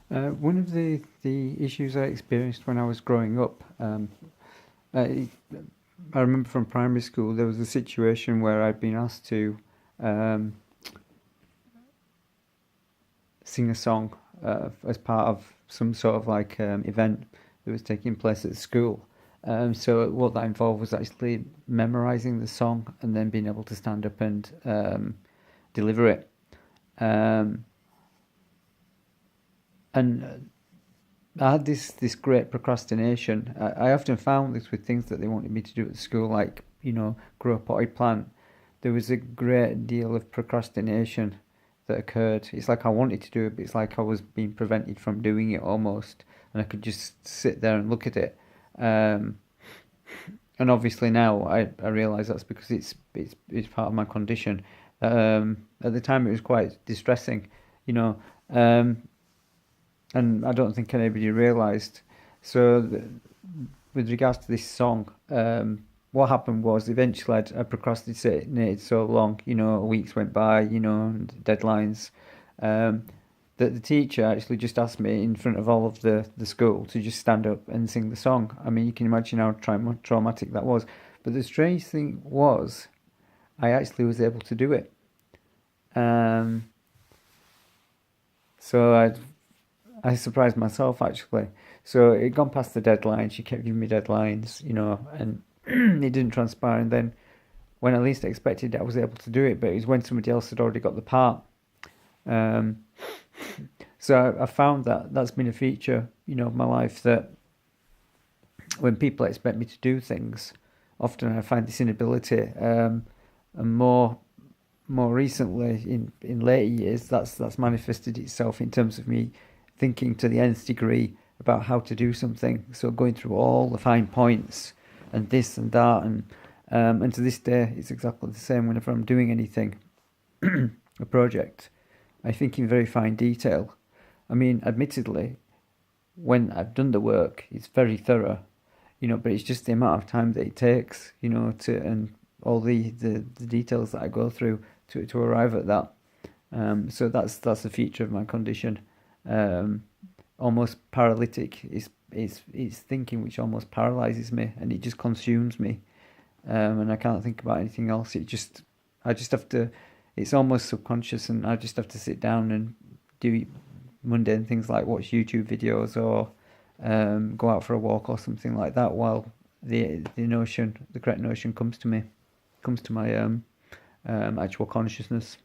One of the issues I experienced when I was growing up, I, I remember from primary school there was a situation where I'd been asked to um, sing a song as part of some sort of like event that was taking place at school. So what that involved was actually memorizing the song and then being able to stand up and deliver it. Um, and I had this great procrastination. I often found this with things that they wanted me to do at school, like grow a potted plant. There was a great deal of procrastination that occurred. It's like I wanted to do it, but it's like I was being prevented from doing it almost, and I could just sit there and look at it. Um, and obviously now I realise that's because it's part of my condition. At the time, it was quite distressing, you know. Um, and I don't think anybody realised. So, with regards to this song, what happened was eventually I procrastinated so long, weeks went by, and deadlines, um, that the teacher actually just asked me in front of all of the school to just stand up and sing the song. I mean, you can imagine how traumatic that was. But the strange thing was, I actually was able to do it. Um, so I surprised myself actually. So it gone past the deadline. She kept giving me deadlines, and it didn't transpire. And then when I least expected it, I was able to do it. But it was when somebody else had already got the part. Um, so I found that that's been a feature, of my life, that when people expect me to do things, often I find this inability. And more recently, in later years, that's manifested itself in terms of me thinking to the nth degree about how to do something. So going through all the fine points and this and that, and to this day, it's exactly the same whenever I'm doing anything, a project. I think in very fine detail. I mean, admittedly, when I've done the work, it's very thorough, but it's just the amount of time that it takes, to and all the details that I go through to arrive at that. So that's a feature of my condition. Um, Almost paralytic is thinking which almost paralyzes me and it just consumes me. And I can't think about anything else. I just have to. It's almost subconscious, and I just have to sit down and do mundane things like watch YouTube videos or go out for a walk or something like that while the correct notion comes to me, comes to my actual consciousness.